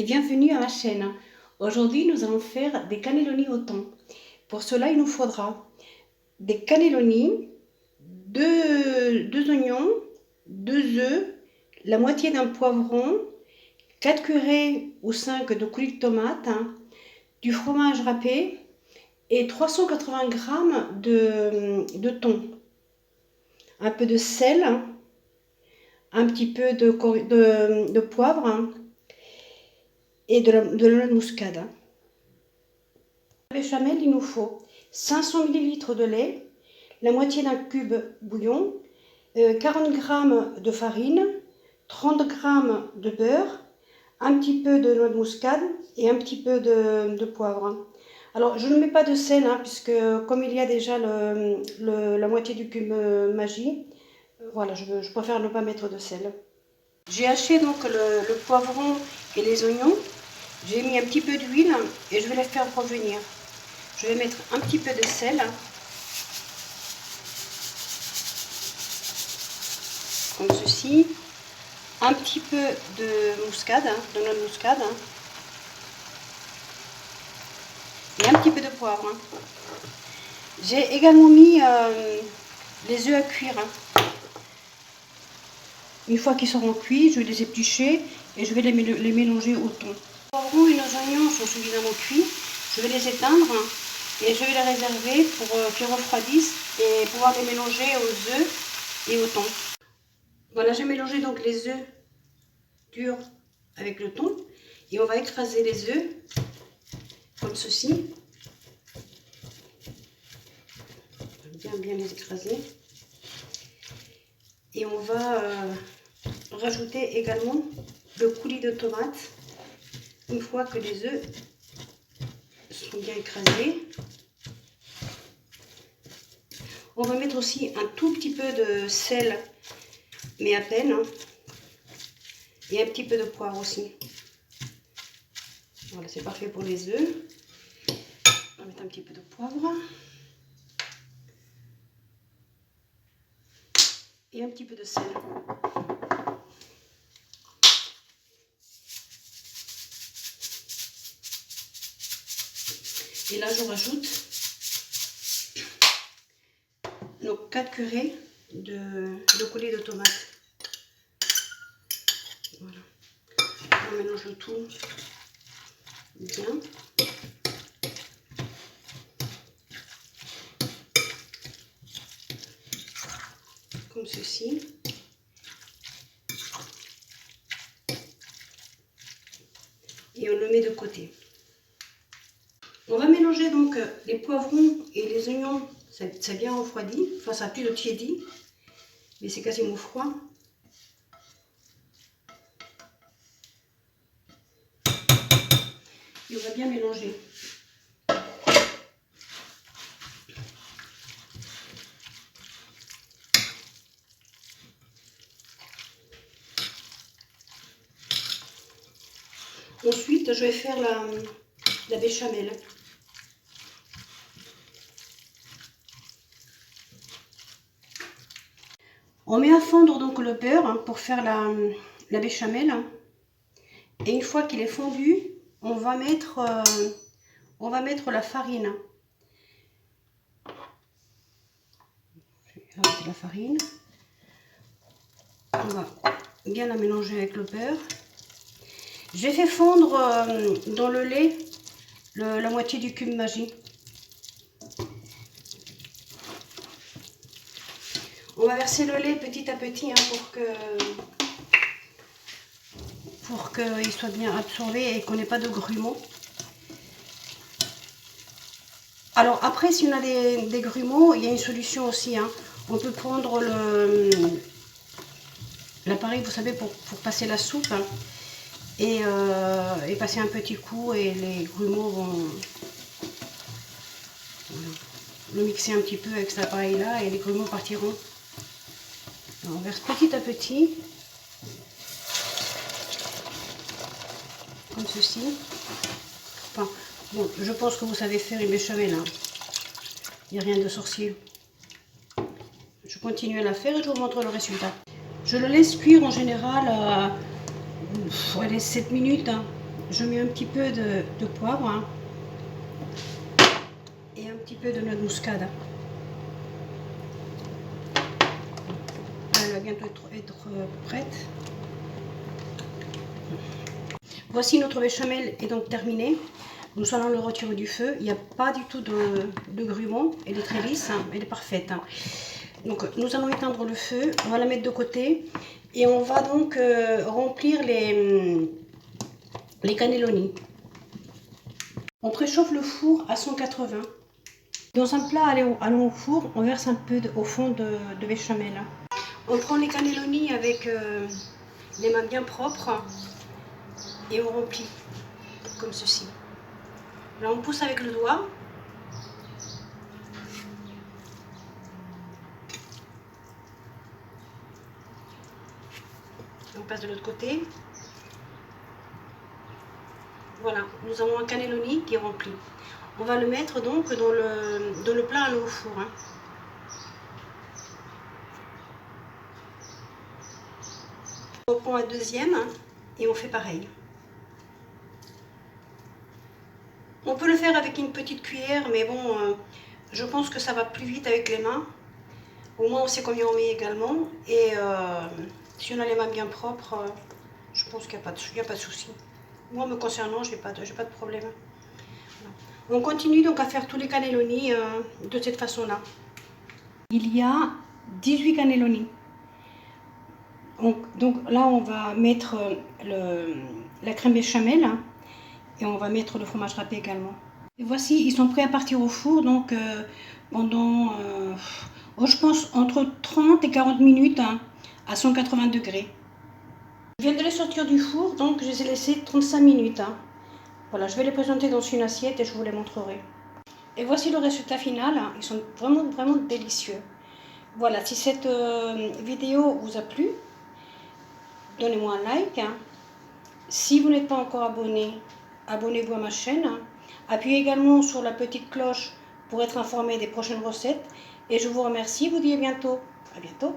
bienvenue à ma chaîne. Aujourd'hui, nous allons faire des cannelloni au thon. Pour cela, il nous faudra des cannelloni, deux oignons, 2 œufs, la moitié d'un poivron, 4 curés ou 5 de coulis de tomate, du fromage râpé et 380 g de thon. Un peu de sel, un petit peu de poivre et de la noix de muscade. La béchamel, il nous faut 500 ml de lait, la moitié d'un cube bouillon, 40 g de farine, 30 g de beurre, un petit peu de noix de muscade et un petit peu de poivre. Alors je ne mets pas de sel puisque comme il y a déjà la moitié du cube Maggi, voilà, je préfère ne pas mettre de sel. J'ai haché donc le poivron et les oignons. J'ai mis un petit peu d'huile et je vais les faire revenir. Je vais mettre un petit peu de sel, comme ceci, un petit peu de muscade, de noix de muscade, et un petit peu de poivre. J'ai également mis les œufs à cuire. Une fois qu'ils seront cuits, je vais les éplucher et je vais les mélanger au thon. Les poivrons et nos oignons sont suffisamment cuits. Je vais les éteindre et je vais les réserver pour qu'ils refroidissent et pouvoir les mélanger aux œufs et au thon. Voilà, j'ai mélangé donc les œufs durs avec le thon et on va écraser les œufs comme ceci. Bien les écraser. Et on va rajouter également le coulis de tomate une fois que les œufs sont bien écrasés. On va mettre aussi un tout petit peu de sel, mais à peine, et un petit peu de poivre aussi. Voilà, c'est parfait pour les œufs. On va mettre un petit peu de poivre et un petit peu de sel. Et là, je rajoute nos 4 curés de coulis de tomate. Voilà. On mélange le tout bien. Comme ceci. Et on le met de côté. On va mélanger donc les poivrons et les oignons. C'est bien refroidi, enfin ça a plus de tiédi, mais c'est quasiment froid. Et on va bien mélanger. Ensuite, je vais faire la béchamel. On met à fondre donc le beurre pour faire la béchamel. Et une fois qu'il est fondu, on va mettre la farine. Je vais rajouter la farine. On va bien la mélanger avec le beurre. J'ai fait fondre dans le lait la moitié du cube Maggi. On va verser le lait petit à petit pour qu'il soit bien absorbé et qu'on n'ait pas de grumeaux. Alors après, si on a des grumeaux, il y a une solution aussi. On peut prendre l'appareil, vous savez, pour passer la soupe et passer un petit coup et les grumeaux vont le mixer un petit peu avec cet appareil là et les grumeaux partiront. Alors, on verse petit à petit, comme ceci. Enfin, bon, je pense que vous savez faire une béchamel, il n'y a rien de sorcier. Je continue à la faire et je vous montre le résultat. Je le laisse cuire en général allez, 7 minutes. je mets un petit peu de poivre hein, et un petit peu de noix de muscade. Elle va bientôt être prête. Voici notre béchamel est donc terminée. Nous allons le retirer du feu. Il n'y a pas du tout de grumeaux. Elle est très lisse, hein, elle est parfaite. Hein. Donc nous allons éteindre le feu, on va la mettre de côté et on va donc remplir les cannelloni. On préchauffe le four à 180. Dans un plat allant au four, on verse un peu au fond de béchamel. On prend les cannelloni avec les mains bien propres et on remplit comme ceci. Là on pousse avec le doigt. On passe de l'autre côté. Voilà, nous avons un cannelloni qui est rempli. On va le mettre donc dans le plat allant au four. Hein. On prend un deuxième et on fait pareil. On peut le faire avec une petite cuillère, mais bon, je pense que ça va plus vite avec les mains. Au moins on sait combien on met également. Et si on a les mains bien propres, je pense qu'il n'y a pas de souci. Moi me concernant, j'ai pas de problème. On continue donc à faire tous les cannelloni de cette façon-là. Il y a 18 cannelloni. Donc là on va mettre la crème béchamel hein, et on va mettre le fromage râpé également. Et voici, ils sont prêts à partir au four donc pendant, je pense, entre 30 et 40 minutes hein, à 180 degrés. Je viens de les sortir du four, donc je les ai laissés 35 minutes. Hein. Voilà, je vais les présenter dans une assiette et je vous les montrerai. Et voici le résultat final, hein. Ils sont vraiment délicieux. Voilà, si cette vidéo vous a plu, donnez-moi un like. Hein. Si vous n'êtes pas encore abonné, abonnez-vous à ma chaîne. Hein. Appuyez également sur la petite cloche pour être informé des prochaines recettes. Et je vous remercie, vous dis à bientôt. À bientôt.